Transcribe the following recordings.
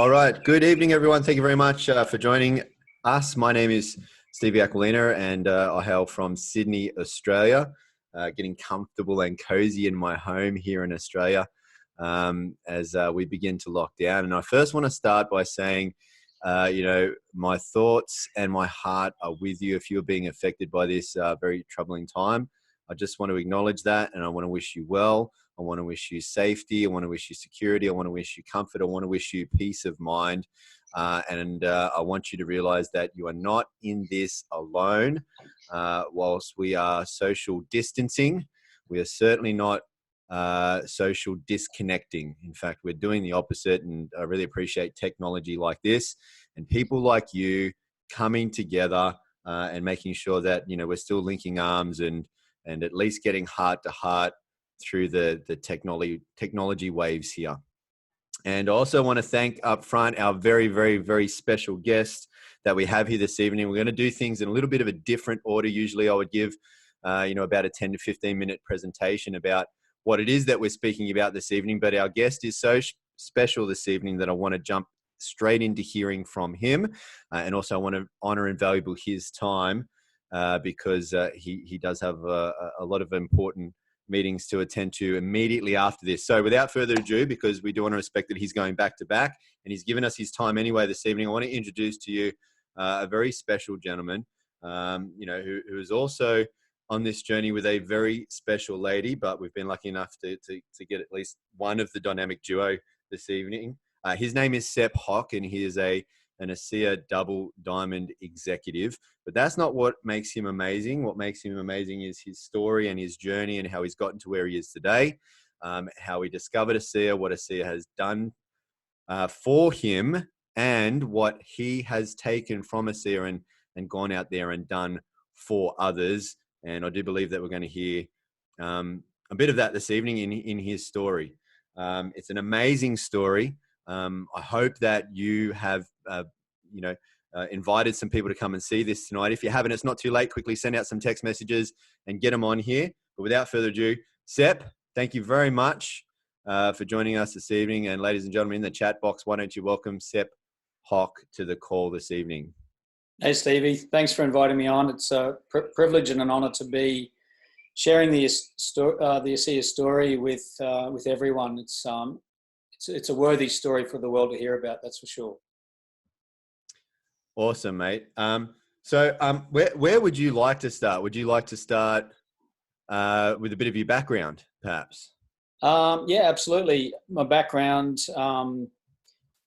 All right. Good evening, everyone. Thank you very much for joining us. My name is Stevie Aquilina, and I hail from Sydney, Australia. Getting comfortable and cozy in my home here in Australia as we begin to lock down. And I first want to start by saying, my thoughts and my heart are with you if you're being affected by this very troubling time. I just want to acknowledge that, and I want to wish you well. I want to wish you safety. I want to wish you security. I want to wish you comfort. I want to wish you peace of mind. And I want you to realize that you are not in this alone. Whilst we are social distancing, we are certainly not social disconnecting. In fact, we're doing the opposite. And I really appreciate technology like this and people like you coming together and making sure that, we're still linking arms and at least getting heart to heart through the technology waves here. And I also want to thank up front our very, very, very special guest that we have here this evening. We're going to do things in a little bit of a different order. Usually I would give, about a 10 to 15 minute presentation about what it is that we're speaking about this evening. But our guest is so special this evening that I want to jump straight into hearing from him. And also I want to honor and value his time because he does have a lot of important meetings to attend to immediately after this. So without further ado, because we do want to respect that he's going back to back and he's given us his time anyway this evening, I want to introduce to you a very special gentleman, who is also on this journey with a very special lady, but we've been lucky enough to get at least one of the dynamic duo this evening. His name is Sepp Hock, and he is an ASEA double diamond executive. But that's not what makes him amazing. What makes him amazing is his story and his journey and how he's gotten to where he is today, how he discovered ASEA, what ASEA has done for him, and what he has taken from ASEA and gone out there and done for others. And I do believe that we're going to hear a bit of that this evening in his story. It's an amazing story. I hope that you have, invited some people to come and see this tonight. If you haven't, it's not too late. Quickly send out some text messages and get them on here. But without further ado, Sepp, thank you very much for joining us this evening. And ladies and gentlemen, in the chat box, why don't you welcome Sepp Hock to the call this evening? Hey, Stevie. Thanks for inviting me on. It's a privilege and an honour to be sharing the ASEA story with everyone. It's a worthy story for the world to hear about, that's for sure. Awesome, mate. Where would you like to start? Would you like to start with a bit of your background, perhaps? Yeah, absolutely. My background, I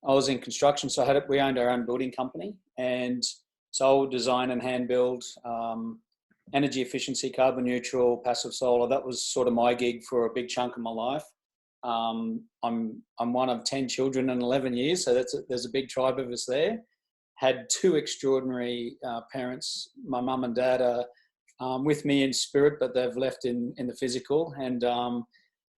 was in construction, so we owned our own building company and sold, design and hand build, energy efficiency, carbon neutral, passive solar. That was sort of my gig for a big chunk of my life. I'm one of 10 children in 11 years, so there's a big tribe of us there. Had two extraordinary parents. My mum and dad are with me in spirit, but they've left in the physical. And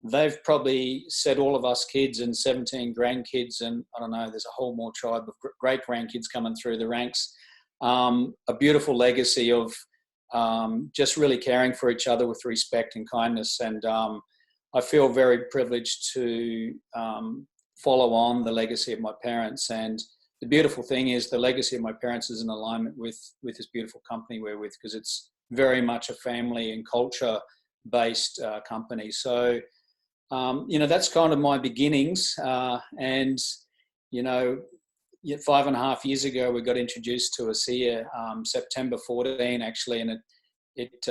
they've probably set all of us kids and 17 grandkids, and I don't know, there's a whole more tribe of great grandkids coming through the ranks. A beautiful legacy of just really caring for each other with respect and kindness. And I feel very privileged to follow on the legacy of my parents. And the beautiful thing is the legacy of my parents is in alignment with this beautiful company we're with, because it's very much a family and culture-based company. So, that's kind of my beginnings. 5.5 years ago, we got introduced to ASEA, September 14, actually, and it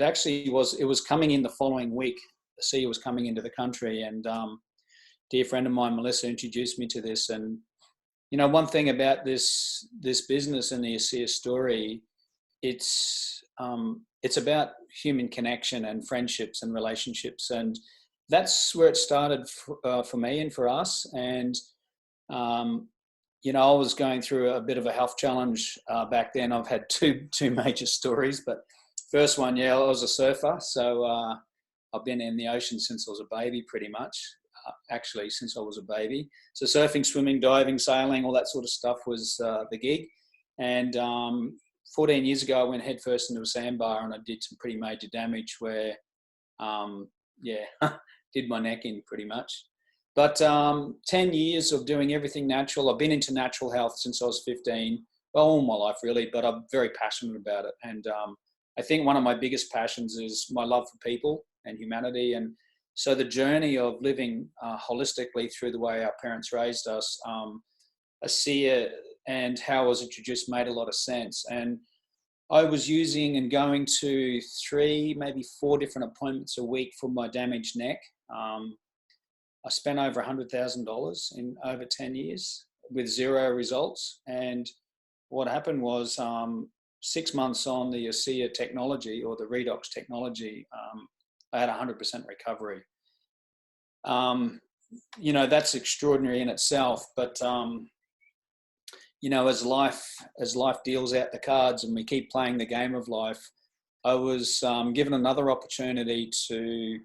actually was coming in the following week. ASEA was coming into the country, and dear friend of mine, Melissa, introduced me to this. And one thing about this business and the ASEA story, it's about human connection and friendships and relationships, and that's where it started for me and for us. And I was going through a bit of a health challenge back then. I've had two major stories, but first one, I was a surfer, so I've been in the ocean since I was a baby, pretty much. Actually, since I was a baby. So surfing, swimming, diving, sailing, all that sort of stuff was the gig. And 14 years ago, I went headfirst into a sandbar and I did some pretty major damage where, did my neck in pretty much. But 10 years of doing everything natural. I've been into natural health since I was 15, well, all my life really, but I'm very passionate about it. And I think one of my biggest passions is my love for people and humanity. And so the journey of living holistically through the way our parents raised us, ASEA and how I was introduced made a lot of sense. And I was using and going to 3, maybe 4 different appointments a week for my damaged neck. I spent over $100,000 in over 10 years with 0 results. And what happened was 6 months on the ASEA technology, or the REDOX technology, I had 100% recovery. You know, that's extraordinary in itself, but you know, as life deals out the cards and we keep playing the game of life, I was given another opportunity to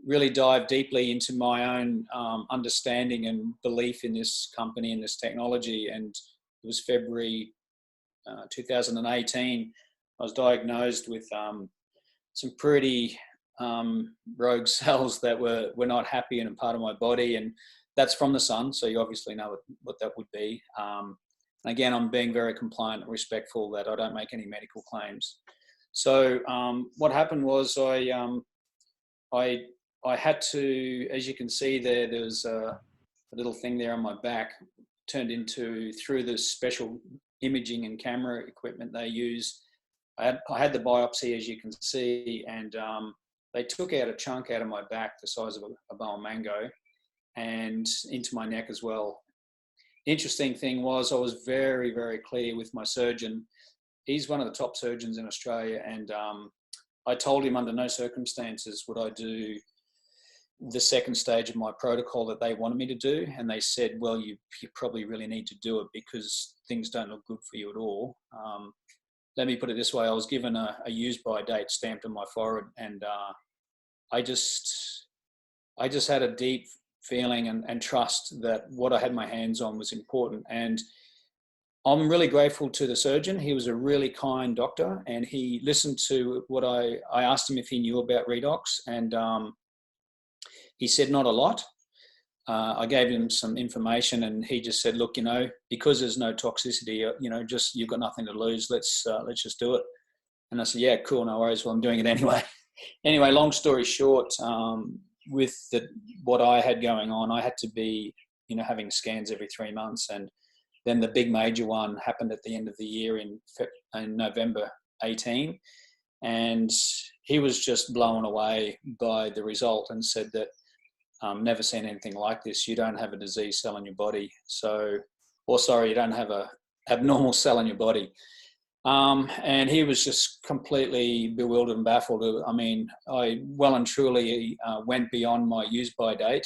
really dive deeply into my own understanding and belief in this company and this technology. And it was February 2018. I was diagnosed with some pretty rogue cells that were not happy in a part of my body, and that's from the sun. So you obviously know what that would be. Again, I'm being very compliant and respectful that I don't make any medical claims. So what happened was I had to, as you can see there was a little thing there on my back, turned into, through the special imaging and camera equipment they use. I had the biopsy, as you can see, and they took out a chunk out of my back the size of a bowl of mango and into my neck as well. The interesting thing was I was very, very clear with my surgeon. He's one of the top surgeons in Australia, and I told him under no circumstances would I do the second stage of my protocol that they wanted me to do. And they said, well, you probably really need to do it because things don't look good for you at all. Let me put it this way. I was given a use by date stamped on my forehead, and I just had a deep feeling and trust that what I had my hands on was important. And I'm really grateful to the surgeon. He was a really kind doctor, and he listened to what I asked him if he knew about REDOX, and he said not a lot. I gave him some information, and he just said, look, you know, because there's no toxicity, you know, just, you've got nothing to lose. Let's just do it. And I said, yeah, cool, no worries. Well, I'm doing it anyway. Anyway, long story short, with what I had going on, I had to be, you know, having scans every 3 months. And then the big major one happened at the end of the year in November 18. And he was just blown away by the result and said that, never seen anything like this. You don't have a disease cell in your body. So, or sorry, you don't have a abnormal cell in your body. And he was just completely bewildered and baffled. I mean, I well and truly went beyond my use by date.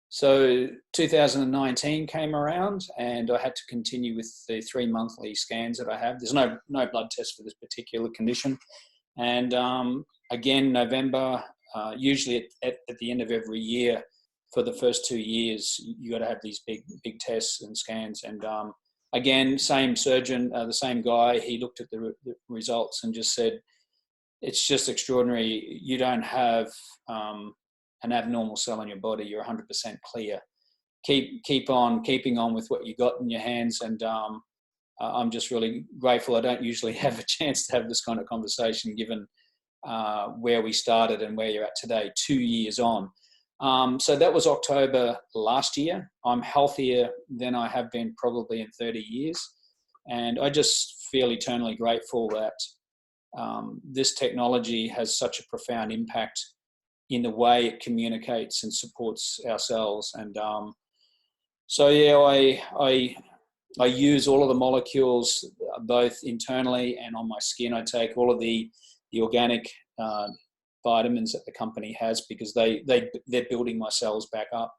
So 2019 came around, and I had to continue with the 3 monthly scans that I have. There's no blood test for this particular condition. And again, November, usually at the end of every year, for the first 2 years, you got to have these big tests and scans. And again, same surgeon, the same guy, he looked at the results and just said, it's just extraordinary. You don't have an abnormal cell in your body. You're 100% clear. Keep on keeping on with what you got in your hands. And I'm just really grateful. I don't usually have a chance to have this kind of conversation, given where we started and where you're at today, 2 years on. So that was October last year. I'm healthier than I have been probably in 30 years. And I just feel eternally grateful that this technology has such a profound impact in the way it communicates and supports our cells. And so, yeah, I use all of the molecules, both internally and on my skin. I take all of the organic vitamins that the company has, because they're building my cells back up.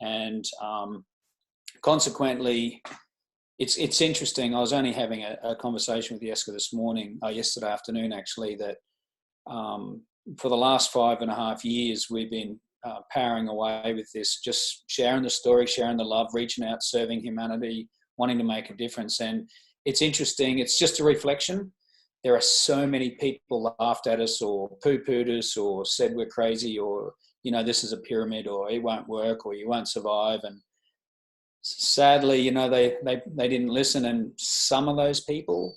And consequently, it's interesting. I was only having a conversation with Jessica this morning, yesterday afternoon actually, that for the last 5.5 years, we've been powering away with this, just sharing the story, sharing the love, reaching out, serving humanity, wanting to make a difference. And it's interesting. It's just a reflection. There are so many people laughed at us or poo-pooed us or said we're crazy or this is a pyramid, or it won't work, or you won't survive. And sadly, they didn't listen. And some of those people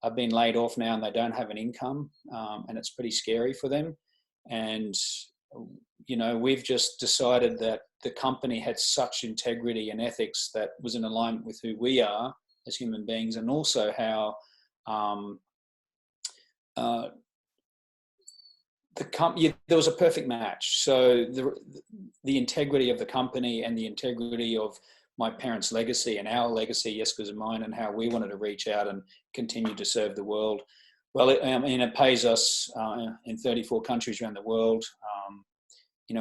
have been laid off now, and they don't have an income, and it's pretty scary for them. And we've just decided that the company had such integrity and ethics that was in alignment with who we are as human beings, and also how there was a perfect match. So the integrity of the company and the integrity of my parents' legacy and our legacy, Jessica's and mine, and how we wanted to reach out and continue to serve the world. Well, it pays us in 34 countries around the world.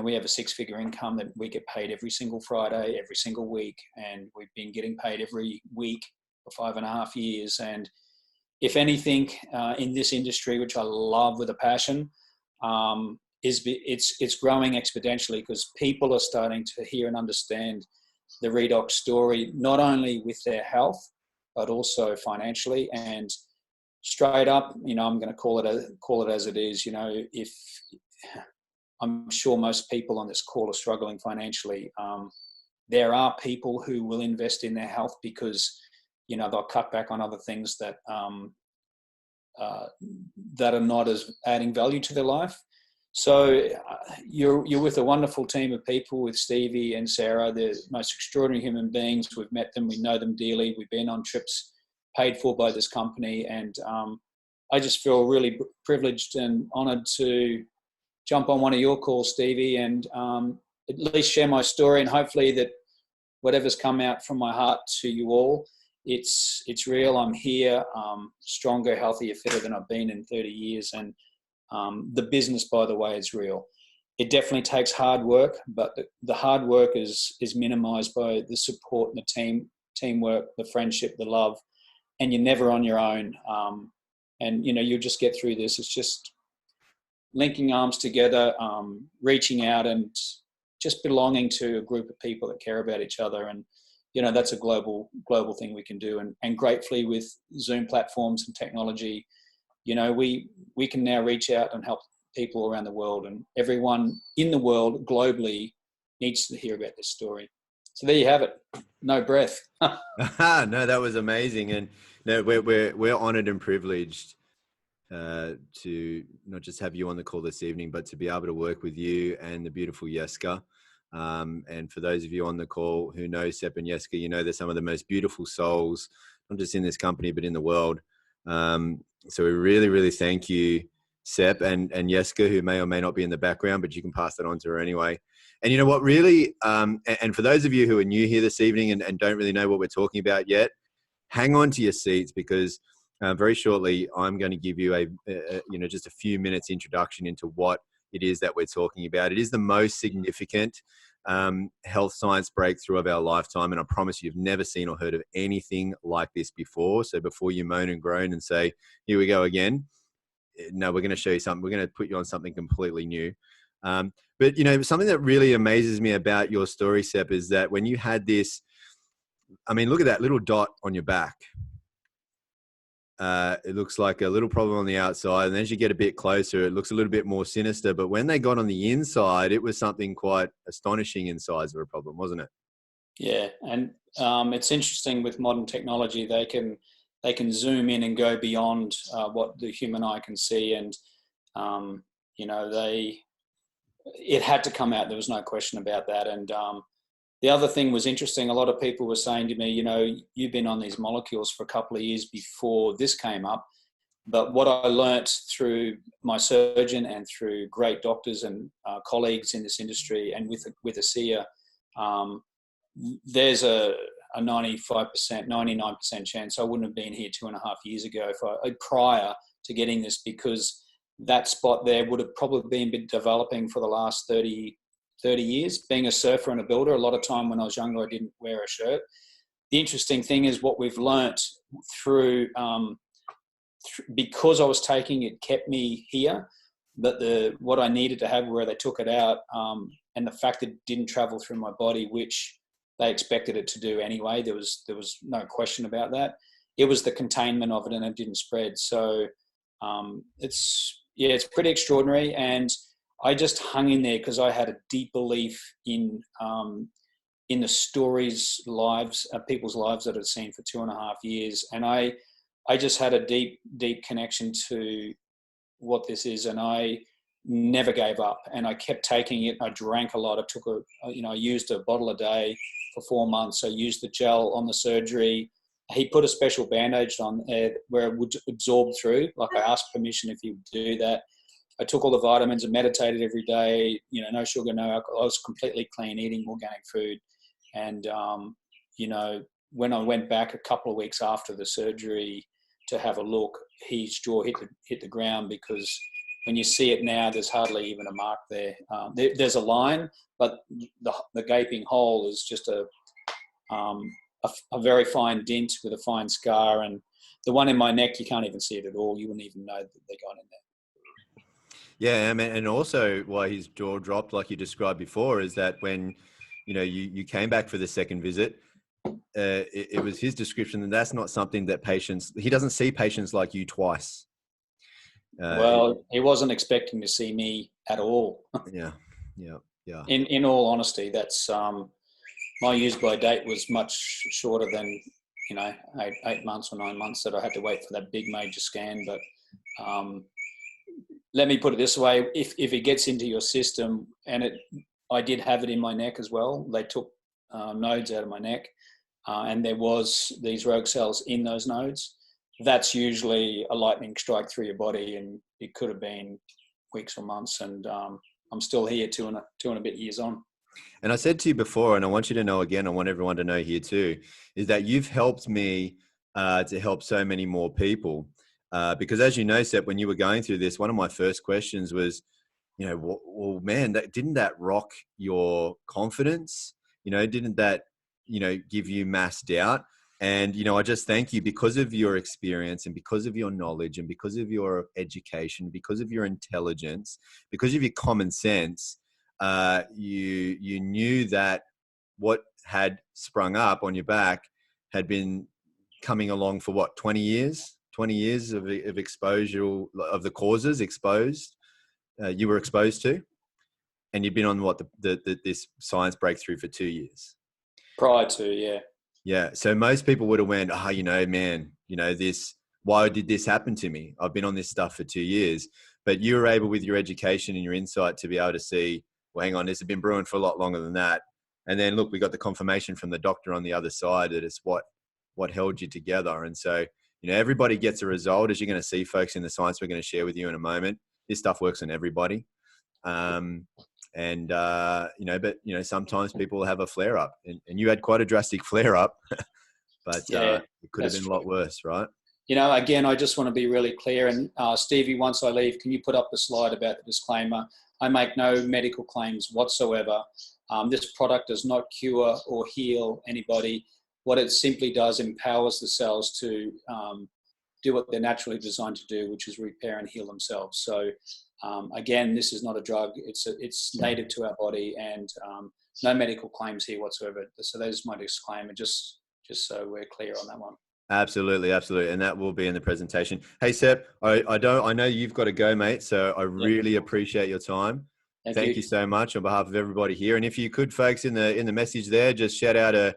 We have a 6-figure income that we get paid every single Friday, every single week, and we've been getting paid every week for 5.5 years. And if anything, in this industry, which I love with a passion, it's growing exponentially, because people are starting to hear and understand the REDOX story, not only with their health, but also financially. And straight up, I'm going to call it as it is. If I'm sure most people on this call are struggling financially, there are people who will invest in their health because they'll cut back on other things that that are not as adding value to their life. So you're with a wonderful team of people, with Stevie and Sarah. They're the most extraordinary human beings. We've met them. We know them dearly. We've been on trips paid for by this company. And I just feel really privileged and honoured to jump on one of your calls, Stevie, and at least share my story, and hopefully that whatever's come out from my heart to you all, it's real. I'm here, stronger, healthier, fitter than I've been in 30 years. And the business, by the way, is real. It definitely takes hard work, but the hard work is minimized by the support and the teamwork, the friendship, the love, and you're never on your own. And you'll just get through this. It's just linking arms together, reaching out, and just belonging to a group of people that care about each other. And that's a global thing we can do. And gratefully, with Zoom platforms and technology, we can now reach out and help people around the world, and everyone in the world globally needs to hear about this story. So there you have it. No breath. No, that was amazing. And no, we're honored and privileged to not just have you on the call this evening, but to be able to work with you and the beautiful Jessica. And for those of you on the call who know Sepp and Jessica, they're some of the most beautiful souls, not just in this company, but in the world. So we really, really thank you, Sepp and Jessica, who may or may not be in the background, but you can pass that on to her anyway. And you know what, really, and for those of you who are new here this evening and don't really know what we're talking about yet, hang on to your seats, because very shortly I'm going to give you just a few minutes introduction into what it is that we're talking about. It is the most significant health science breakthrough of our lifetime, and I promise you've never seen or heard of anything like this before. So before you moan and groan and say, here we go again, no, we're going to show you something. We're going to put you on something completely new. But something that really amazes me about your story, Sepp, is that when you had this, look at that little dot on your back. It looks like a little problem on the outside, and as you get a bit closer, it looks a little bit more sinister. But when they got on the inside, it was something quite astonishing in size of a problem, wasn't it? Yeah, and it's interesting with modern technology, they can zoom in and go beyond what the human eye can see, and it had to come out. There was no question about that. And the other thing was interesting. A lot of people were saying to me, you've been on these molecules for a couple of years before this came up. But what I learnt through my surgeon and through great doctors and colleagues in this industry, and with ASEA, there's a 95%, 99% chance I wouldn't have been here 2.5 years ago prior to getting this, because that spot there would have probably been developing for the last 30 years. Being a surfer and a builder, a lot of time when I was younger, I didn't wear a shirt. The interesting thing is what we've learnt through, because I was taking it, kept me here, but what I needed to have, where they took it out, and the fact that it didn't travel through my body, which they expected it to do anyway, there was no question about that. It was the containment of it, and it didn't spread. So it's pretty extraordinary. And I just hung in there because I had a deep belief in the stories, lives, people's lives that I'd seen for 2.5 years. And I just had a deep, deep connection to what this is. And I never gave up, and I kept taking it. I drank a lot. I used a bottle a day for 4 months. I used the gel on the surgery. He put a special bandage on where it would absorb through. Like, I asked permission if he would do that. I took all the vitamins and meditated every day. No sugar, no alcohol. I was completely clean, eating organic food. And, when I went back a couple of weeks after the surgery to have a look, his jaw hit the ground, because when you see it now, there's hardly even a mark there. There's a line, but the gaping hole is just a very fine dent with a fine scar. And the one in my neck, you can't even see it at all. You wouldn't even know that they got in there. Yeah, I mean, and also why his jaw dropped, like you described before, is that when you came back for the second visit, it was his description that that's not something that he doesn't see patients like you twice. Well, he wasn't expecting to see me at all. Yeah. In all honesty, that's my use by date was much shorter than 8 months or 9 months that I had to wait for that big major scan. But let me put it this way: if it gets into your system, and I did have it in my neck as well. They took nodes out of my neck, and there was these rogue cells in those nodes. That's usually a lightning strike through your body, and it could have been weeks or months. And I'm still here, two and a bit years on. And I said to you before, and I want you to know again, I want everyone to know here too, is that you've helped me to help so many more people. Because as you know, Sepp, when you were going through this, one of my first questions was, well, man, didn't that rock your confidence? Didn't that, give you mass doubt? And, I just thank you because of your experience and because of your knowledge and because of your education, because of your intelligence, because of your common sense. You knew that what had sprung up on your back had been coming along for 20 years? 20 years of exposure of the causes you were exposed to, and you've been on this science breakthrough for 2 years. Prior to, yeah. Yeah. So most people would have went, man, why did this happen to me? I've been on this stuff for 2 years. But you were able, with your education and your insight, to be able to see, well, hang on, this has been brewing for a lot longer than that. And then look, we got the confirmation from the doctor on the other side that it's what held you together. And so, everybody gets a result, as you're going to see, folks, in the science we're going to share with you in a moment. This stuff works on everybody. Sometimes people have a flare up, and you had quite a drastic flare up, but it could have been a lot worse, right? Again, I just want to be really clear. And Stevie, once I leave, can you put up the slide about the disclaimer? I make no medical claims whatsoever. This product does not cure or heal anybody. What it simply does empowers the cells to do what they're naturally designed to do, which is repair and heal themselves. So again, this is not a drug. It's native to our body, and no medical claims here whatsoever. So there's my disclaimer, just so we're clear on that one. Absolutely. And that will be in the presentation. Hey, Sepp, I know you've got to go, mate. So I really appreciate your time. Thank you so much on behalf of everybody here. And if you could, folks, in the message there, just shout out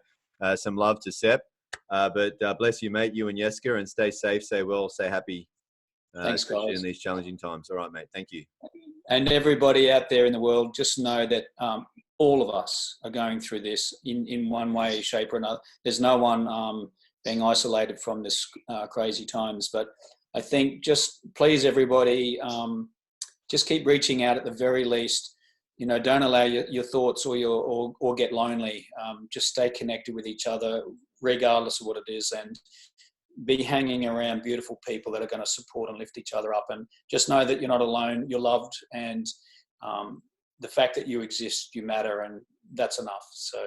some love to Sepp. But bless you, mate, you and Jeske, and stay safe, stay well, stay happy. Thanks, guys. In these challenging times. All right, mate. Thank you. And everybody out there in the world, just know that all of us are going through this in one way, shape, or another. There's no one being isolated from this crazy times. But I think just please everybody, just keep reaching out at the very least. Don't allow your thoughts or get lonely. Just stay connected with each other, regardless of what it is, and be hanging around beautiful people that are going to support and lift each other up. And just know that you're not alone, you're loved, and the fact that you exist, you matter, and that's enough. So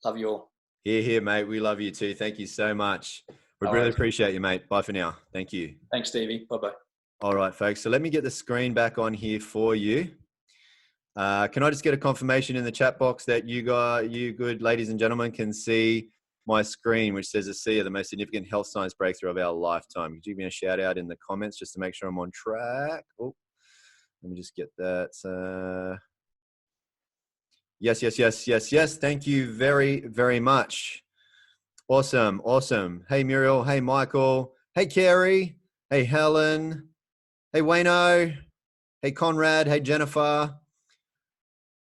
love you all. Here, mate. We love you too. Thank you so much. We really appreciate you, mate. Bye for now. Thank you. Thanks, Stevie. Bye-bye. All right, folks. So let me get the screen back on here for you. Can I just get a confirmation in the chat box that you good ladies and gentlemen, can see my screen, which says ASEA, the most significant health science breakthrough of our lifetime? Could you give me a shout out in the comments just to make sure I'm on track? Oh, Let me just get that. Yes, yes, yes, yes, yes. Thank you very, very much. Awesome, awesome. Hey, Muriel. Hey, Michael. Hey, Carrie. Hey, Helen. Hey, Wayno. Hey, Conrad. Hey, Jennifer.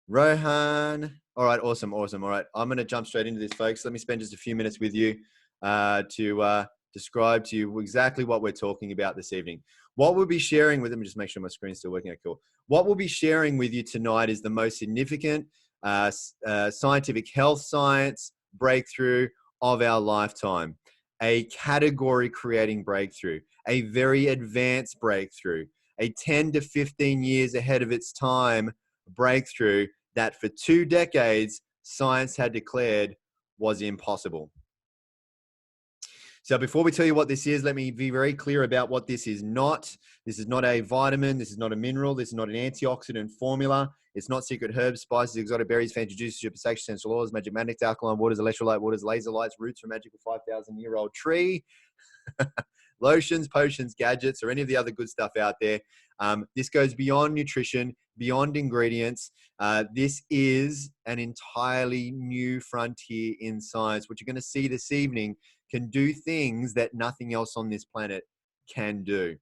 Rohan. All right, awesome, awesome. All right, I'm going to jump straight into this, folks. Let me spend just a few minutes with you to describe to you exactly what we're talking about this evening. What we'll be sharing with them, just make sure my screen's still working. Okay, cool. What we'll be sharing with you tonight is the most significant scientific health science breakthrough of our lifetime, a category creating breakthrough, a very advanced breakthrough, a 10 to 15 years ahead of its time breakthrough that for 2 decades science had declared was impossible. So before we tell you what this is, let me be very clear about what this is not. This is not a vitamin. This is not a mineral. This is not an antioxidant formula. It's not secret herbs, spices, exotic berries, fancy juices, super sachet, essential oils, magic magnets, alkaline waters, electrolyte waters, laser lights, roots from magical 5,000-year-old tree, lotions, potions, gadgets, or any of the other good stuff out there. This goes beyond nutrition, beyond ingredients. This is an entirely new frontier in science. What you're going to see this evening can do things that nothing else on this planet can do.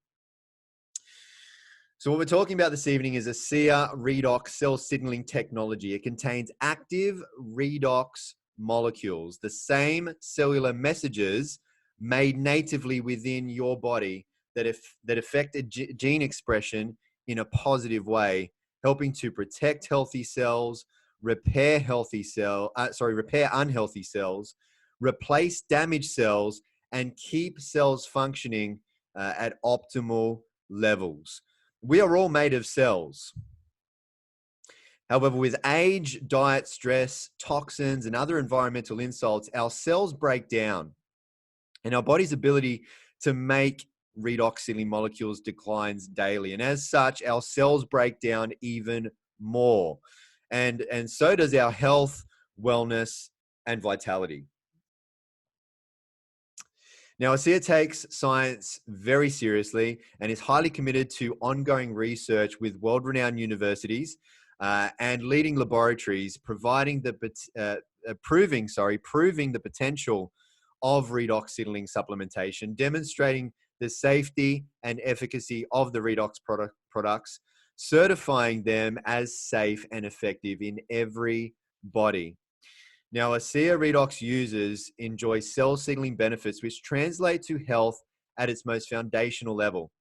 So what we're talking about this evening is a REDOX cell signaling technology. It contains active redox molecules, the same cellular messages made natively within your body that affect gene expression in a positive way, helping to protect healthy cells, repair unhealthy cells, replace damaged cells, and keep cells functioning at optimal levels. We are all made of cells. However, with age, diet, stress, toxins, and other environmental insults, our cells break down, and our body's ability to make redox signaling molecules declines daily. And as such, our cells break down even more. And so does our health, wellness, and vitality. Now, ASEA takes science very seriously and is highly committed to ongoing research with world-renowned universities and leading laboratories, proving the potential of redox signaling supplementation, demonstrating the safety and efficacy of the redox products, certifying them as safe and effective in every body. Now, ASEA redox users enjoy cell signaling benefits which translate to health at its most foundational level.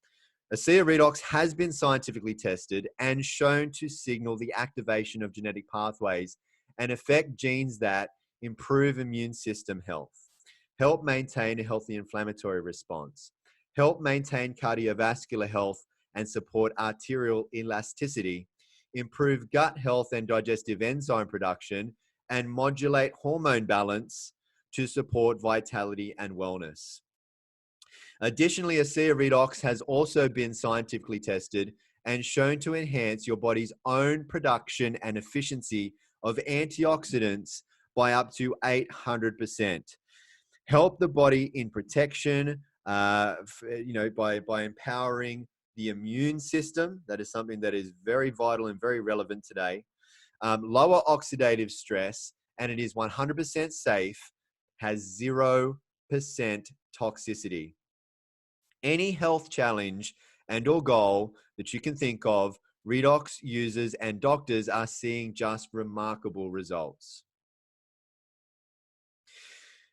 ASEA redox has been scientifically tested and shown to signal the activation of genetic pathways and affect genes that improve immune system health, help maintain a healthy inflammatory response, help maintain cardiovascular health and support arterial elasticity, improve gut health and digestive enzyme production, and modulate hormone balance to support vitality and wellness. Additionally, ASEA redox has also been scientifically tested and shown to enhance your body's own production and efficiency of antioxidants by up to 800%. Help the body in protection, by empowering the immune system. That is something that is very vital and very relevant today. Lower oxidative stress, and it is 100% safe, has 0% toxicity. Any health challenge and or goal that you can think of, redox users and doctors are seeing just remarkable results.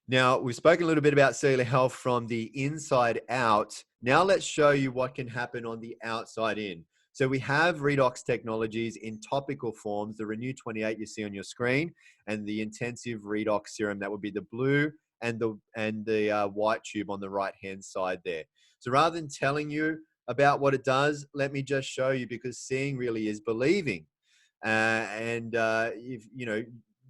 Now, we've spoken a little bit about cellular health from the inside out. Now let's show you what can happen on the outside in. So we have redox technologies in topical forms, the Renew 28 you see on your screen, and the intensive redox serum, that would be the blue and the white tube on the right-hand side there. So rather than telling you about what it does, let me just show you, because seeing really is believing.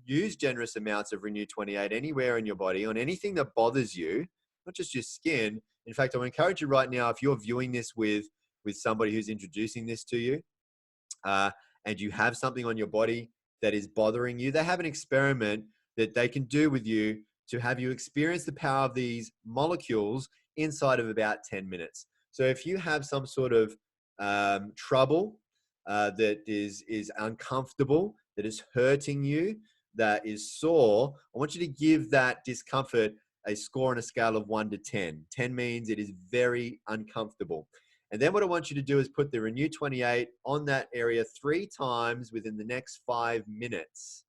Use generous amounts of Renew 28 anywhere in your body on anything that bothers you, not just your skin. In fact, I would encourage you right now, if you're viewing this with somebody who's introducing this to you, and you have something on your body that is bothering you, they have an experiment that they can do with you to have you experience the power of these molecules inside of about 10 minutes. So if you have some sort of trouble that is uncomfortable, that is hurting you, that is sore, I want you to give that discomfort a score on a scale of 1 to 10. 10 means it is very uncomfortable. And then what I want you to do is put the Renew 28 on that area 3 times within the next 5 minutes.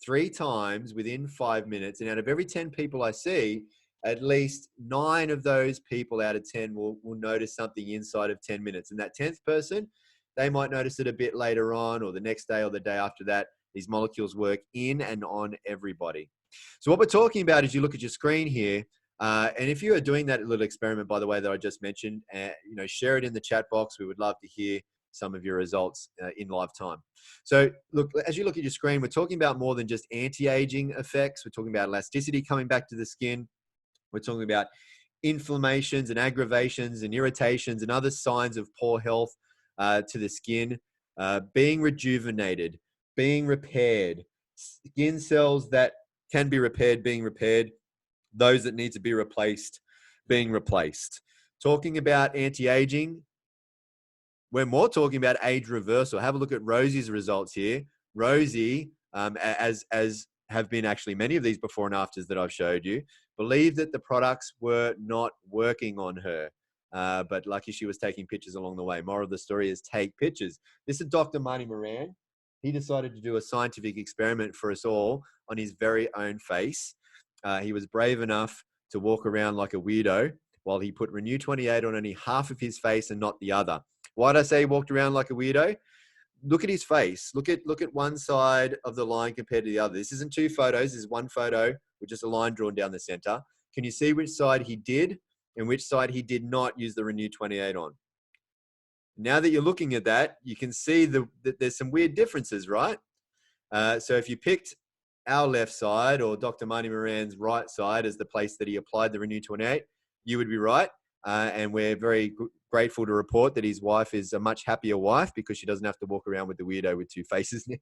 3 times within 5 minutes. And out of every 10 people I see, at least 9 of those people out of 10 will notice something inside of 10 minutes. And that 10th person, they might notice it a bit later on or the next day or the day after that. These molecules work in and on everybody. So what we're talking about is you look at your screen here, and if you are doing that little experiment, by the way, that I just mentioned, share it in the chat box. We would love to hear some of your results in live time. So look, as you look at your screen, we're talking about more than just anti-aging effects. We're talking about elasticity coming back to the skin. We're talking about inflammations and aggravations and irritations and other signs of poor health to the skin, being rejuvenated, being repaired, skin cells that can be repaired, being repaired, those that need to be replaced, being replaced. Talking about anti-aging, we're more talking about age reversal. Have a look at Rosie's results here. Rosie, as have been actually many of these before and afters that I've showed you, believed that the products were not working on her. But lucky she was taking pictures along the way. Moral of the story is take pictures. This is Dr. Marty Moran. He decided to do a scientific experiment for us all on his very own face. He was brave enough to walk around like a weirdo while he put Renew 28 on only half of his face and not the other. Why did I say he walked around like a weirdo? Look at his face. Look at one side of the line compared to the other. This isn't 2 photos. This is 1 photo with just a line drawn down the center. Can you see which side he did and which side he did not use the Renew 28 on? Now that you're looking at that, you can see that there's some weird differences, right? So if you picked our left side or Dr. Marty Moran's right side as the place that he applied the Renew 28, you would be right. And we're very grateful to report that his wife is a much happier wife because she doesn't have to walk around with the weirdo with 2 faces now.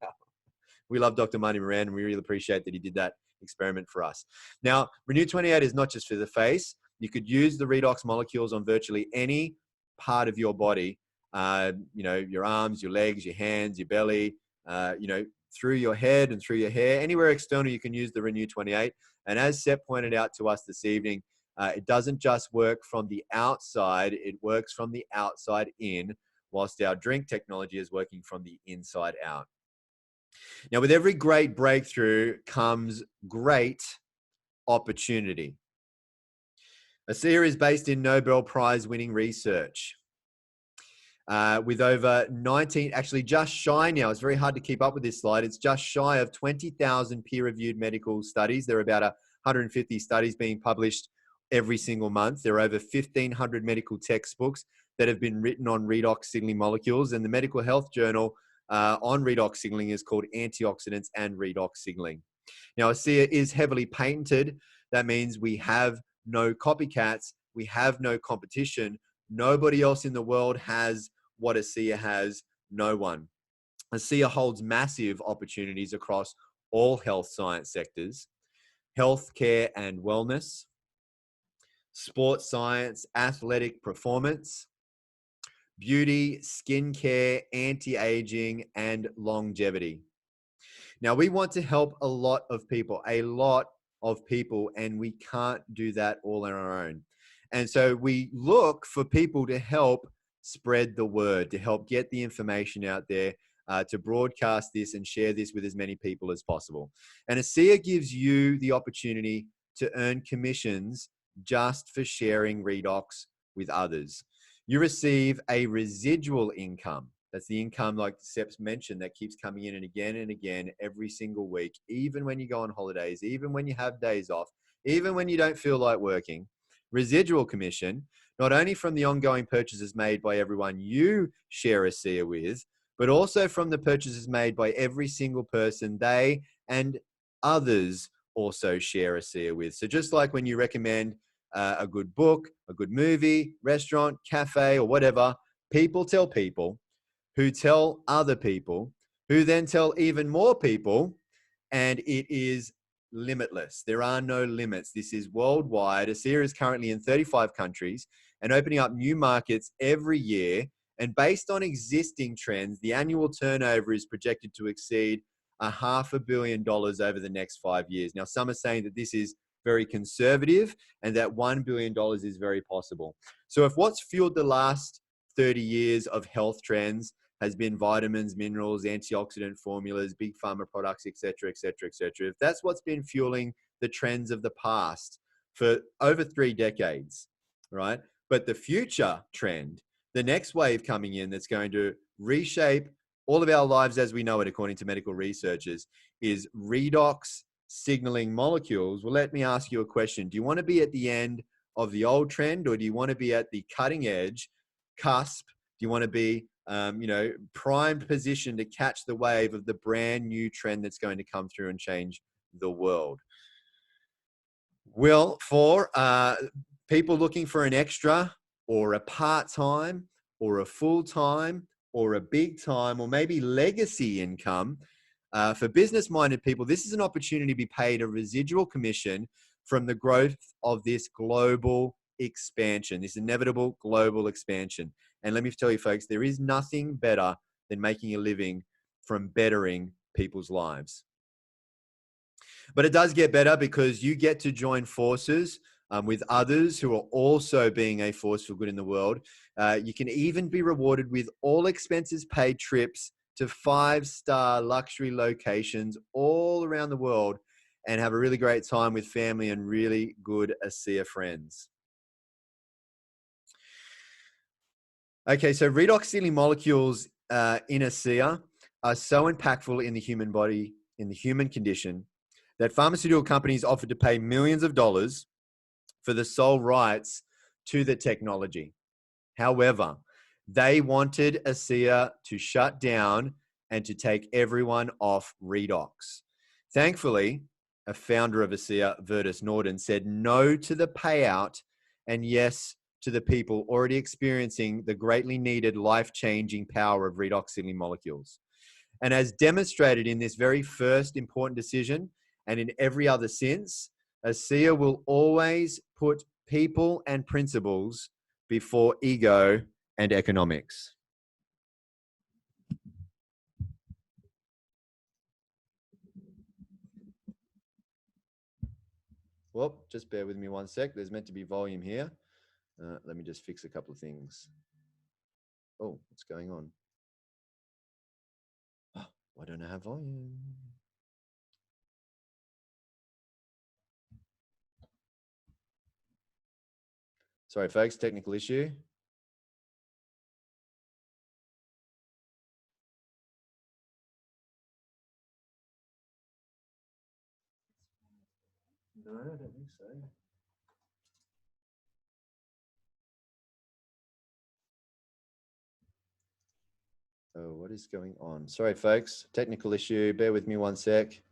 We love Dr. Marty Moran and we really appreciate that he did that experiment for us. Now, Renew 28 is not just for the face. You could use the REDOX molecules on virtually any part of your body, your arms, your legs, your hands, your belly, through your head and through your hair. Anywhere external, you can use the Renew 28. And as Sepp pointed out to us this evening, it doesn't just work from the outside, it works from the outside in, whilst our drink technology is working from the inside out. Now, with every great breakthrough comes great opportunity. ASEA is based in Nobel Prize winning research. With over 19, actually just shy now, it's very hard to keep up with this slide, it's just shy of 20,000 peer-reviewed medical studies. There are about 150 studies being published every single month. There are over 1,500 medical textbooks that have been written on redox signaling molecules, and the medical health journal on redox signaling is called Antioxidants and Redox Signaling. Now, ASEA is heavily patented. That means we have no copycats, we have no competition. Nobody else in the world has what ASEA has, no one. ASEA holds massive opportunities across all health science sectors: healthcare and wellness, sports science, athletic performance, beauty, skincare, anti-aging, and longevity. Now, we want to help a lot of people, and we can't do that all on our own. And so we look for people to help spread the word, to help get the information out there, to broadcast this and share this with as many people as possible. And ASEA gives you the opportunity to earn commissions just for sharing redox with others. You receive a residual income. That's the income, like Sepp's mentioned, that keeps coming in and again every single week, even when you go on holidays, even when you have days off, even when you don't feel like working. Residual commission, not only from the ongoing purchases made by everyone you share ASEA with, but also from the purchases made by every single person they and others also share ASEA with. So just like when you recommend a good book, a good movie, restaurant, cafe, or whatever, people tell people who tell other people, who then tell even more people, and it is limitless. There are no limits. This is worldwide. ASEA is currently in 35 countries and opening up new markets every year. And based on existing trends, the annual turnover is projected to exceed $500 million over the next 5 years. Now, some are saying that this is very conservative and that $1 billion is very possible. So if what's fueled the last 30 years of health trends has been vitamins, minerals, antioxidant formulas, big pharma products, et cetera, et cetera, et cetera, if that's what's been fueling the trends of the past for over 3 decades, right? But the future trend, the next wave coming in that's going to reshape all of our lives as we know it, according to medical researchers, is redox signaling molecules. Well, let me ask you a question. Do you want to be at the end of the old trend, or do you want to be at the cutting edge, cusp? Do you want to be, primed position to catch the wave of the brand new trend that's going to come through and change the world? Well, for people looking for an extra or a part-time or a full-time or a big time or maybe legacy income, for business-minded people, this is an opportunity to be paid a residual commission from the growth of this global expansion, this inevitable global expansion. And let me tell you, folks, there is nothing better than making a living from bettering people's lives. But it does get better because you get to join forces with others who are also being a force for good in the world. You can even be rewarded with all expenses paid trips to 5-star luxury locations all around the world and have a really great time with family and really good ASEA friends. Okay, so redox signaling molecules in ASEA are so impactful in the human body, in the human condition, that pharmaceutical companies offered to pay millions of dollars for the sole rights to the technology. However, they wanted ASEA to shut down and to take everyone off redox. Thankfully, a founder of ASEA, Virtus Norden, said no to the payout and yes to the people already experiencing the greatly needed life-changing power of redox signaling molecules. And as demonstrated in this very first important decision and in every other since, ASEA will always put people and principles before ego and economics. Well, just bear with me one sec. There's meant to be volume here. Let me just fix a couple of things. Oh, what's going on? Oh, why don't I have volume? Sorry, folks, technical issue. No, I don't think so. Oh, what is going on? Sorry, folks, technical issue. Bear with me one sec.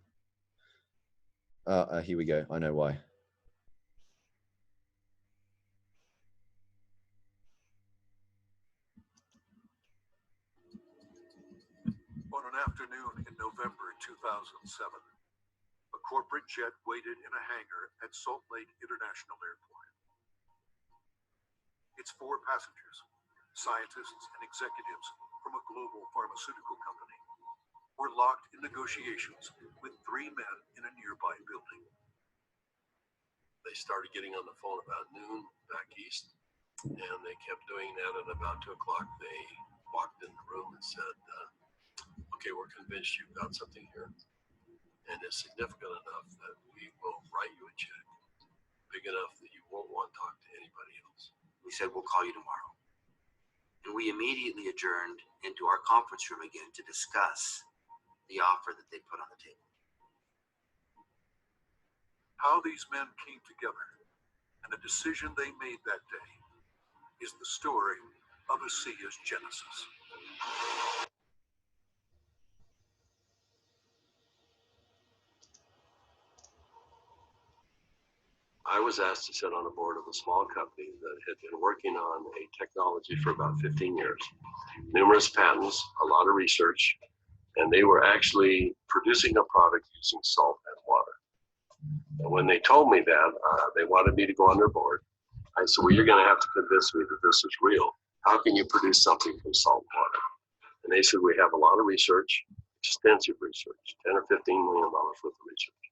Here we go. I know why. On an afternoon in November 2007, a corporate jet waited in a hangar at Salt Lake International Airport. Its 4 passengers, scientists and executives from a global pharmaceutical company, were locked in negotiations with 3 men in a nearby building. They started getting on the phone about noon back east, and they kept doing that. At about 2 o'clock, they walked in the room and said, okay, we're convinced you've got something here, and it's significant enough that we will write you a check, big enough that you won't want to talk to anybody else. We said, we'll call you tomorrow. And we immediately adjourned into our conference room again to discuss the offer that they put on the table. How these men came together and the decision they made that day is the story of ASEA's genesis. I was asked to sit on a board of a small company that had been working on a technology for about 15 years, numerous patents, a lot of research, and they were actually producing a product using salt and water. And when they told me that, they wanted me to go on their board. I said, well, you're going to have to convince me that this is real. how can you produce something from salt water? And they said, we have a lot of research, extensive research, $10 or $15 million worth of research.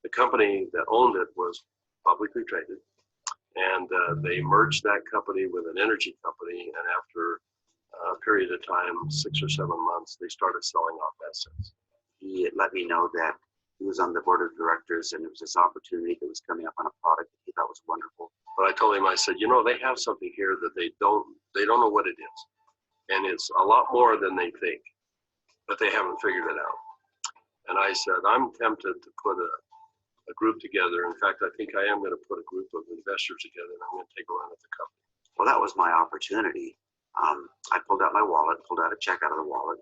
The company that owned it was publicly traded, and they merged that company with an energy company, and after a period of time, 6 or 7 months, they started selling off assets. He let me know that he was on the board of directors and it was this opportunity that was coming up on a product that he thought was wonderful. But I told him, I said, you know, they have something here that they don't know what it is. And it's a lot more than they think, but they haven't figured it out. And I said, I'm tempted to put a group together. In fact, I think I am going to put a group of investors together, and I'm going to take a run at the company. Well, that was my opportunity. I pulled out my wallet, pulled out a check out of the wallet.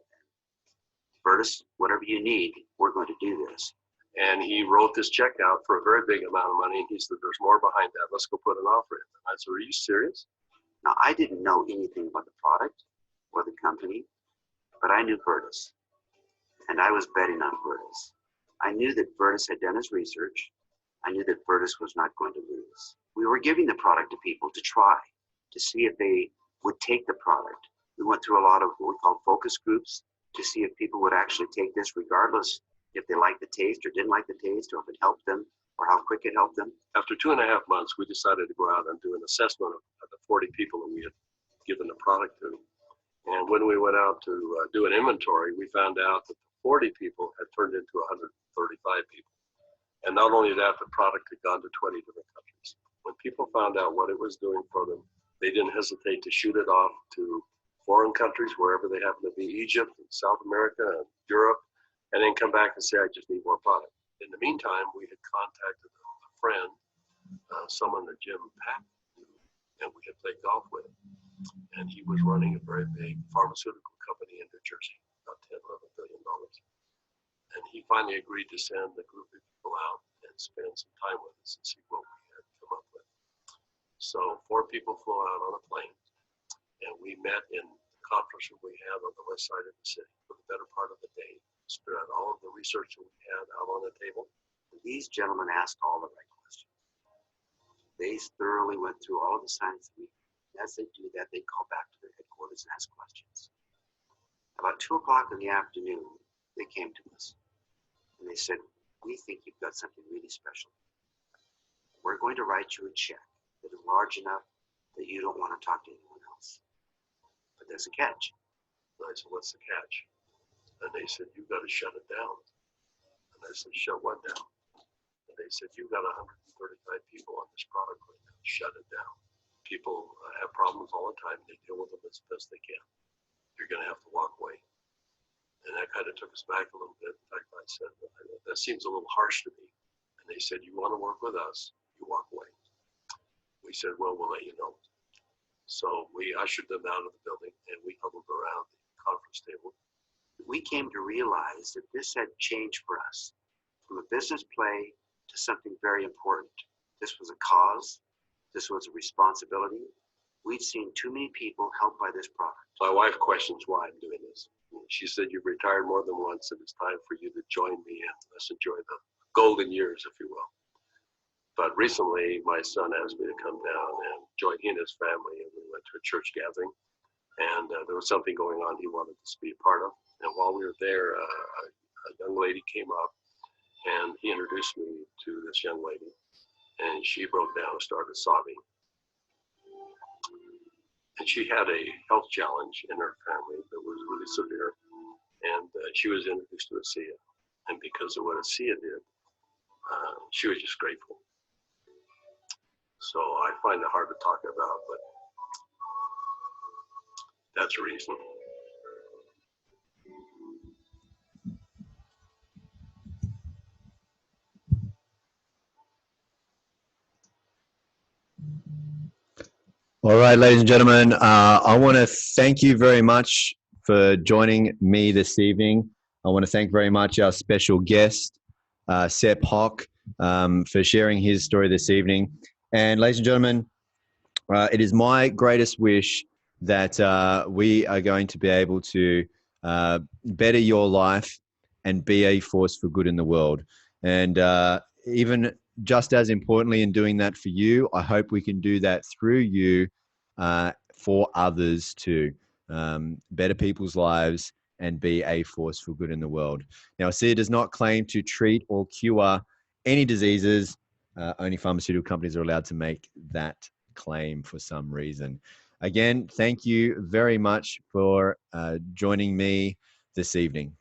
Bertus, whatever you need, we're going to do this. And he wrote this check out for a very big amount of money. And he said, there's more behind that. Let's go put an offer in. And I said, are you serious? Now, I didn't know anything about the product or the company, but I knew Bertus. And I was betting on Bertus. I knew that Bertus had done his research. I knew that Bertus was not going to lose. We were giving the product to people to try, to see if they would take the product. We went through a lot of what we call focus groups to see if people would actually take this regardless if they liked the taste or didn't like the taste, or if it helped them, or how quick it helped them. After 2.5 months, we decided to go out and do an assessment of the 40 people that we had given the product to. And when we went out to do an inventory, we found out that the 40 people had turned into 135 people. And not only that, the product had gone to 20 different countries. When people found out what it was doing for them, they didn't hesitate to shoot it off to foreign countries, wherever they happen to be, Egypt and South America and Europe, and then come back and say, I just need more product. In the meantime, we had contacted a friend, someone that Jim Pack knew, and we had played golf with. And he was running a very big pharmaceutical company in New Jersey, about $10, $11 billion. And he finally agreed to send a group of people out and spend some time with us and see what we had come up with. So 4 people flew out on a plane, and we met in the conference room we had on the west side of the city for the better part of the day. Spread all of the research that we had out on the table. These gentlemen asked all the right questions. They thoroughly went through all of the science. As they do that, they call back to their headquarters and ask questions. About 2 o'clock in the afternoon, they came to us and they said, we think you've got something really special. We're going to write you a check that is large enough that you don't want to talk to anyone else. But there's a catch. And I said, what's the catch? And they said, you've got to shut it down. And I said, shut what down? And they said, you've got 135 people on this product right now. Shut it down. People have problems all the time. They deal with them as best they can. You're going to have to walk away. And that kind of took us back a little bit. In fact, I said, that seems a little harsh to me. And they said, you want to work with us, you walk away. We said, well, we'll let you know. So we ushered them out of the building and we huddled around the conference table. We came to realize that this had changed for us from a business play to something very important. This was a cause. This was a responsibility. We'd seen too many people helped by this product. My wife questions why I'm doing this. She said, you've retired more than once and it's time for you to join me and let's enjoy the golden years, if you will. But recently, my son asked me to come down and join he and his family, and we went to a church gathering. And there was something going on he wanted us to be a part of. And while we were there, a young lady came up, and he introduced me to this young lady. And she broke down and started sobbing. And she had a health challenge in her family that was really severe. And she was introduced to ASEA. And because of what ASEA did, she was just grateful. So I find it hard to talk about, but that's a reason. All right, ladies and gentlemen, I want to thank you very much for joining me this evening. I want to thank very much our special guest, Sepp Hock, for sharing his story this evening. And ladies and gentlemen, it is my greatest wish that we are going to be able to better your life and be a force for good in the world. And even just as importantly in doing that for you, I hope we can do that through you for others to better people's lives and be a force for good in the world. Now, ASEA does not claim to treat or cure any diseases. Only pharmaceutical companies are allowed to make that claim for some reason. Again, thank you very much for joining me this evening.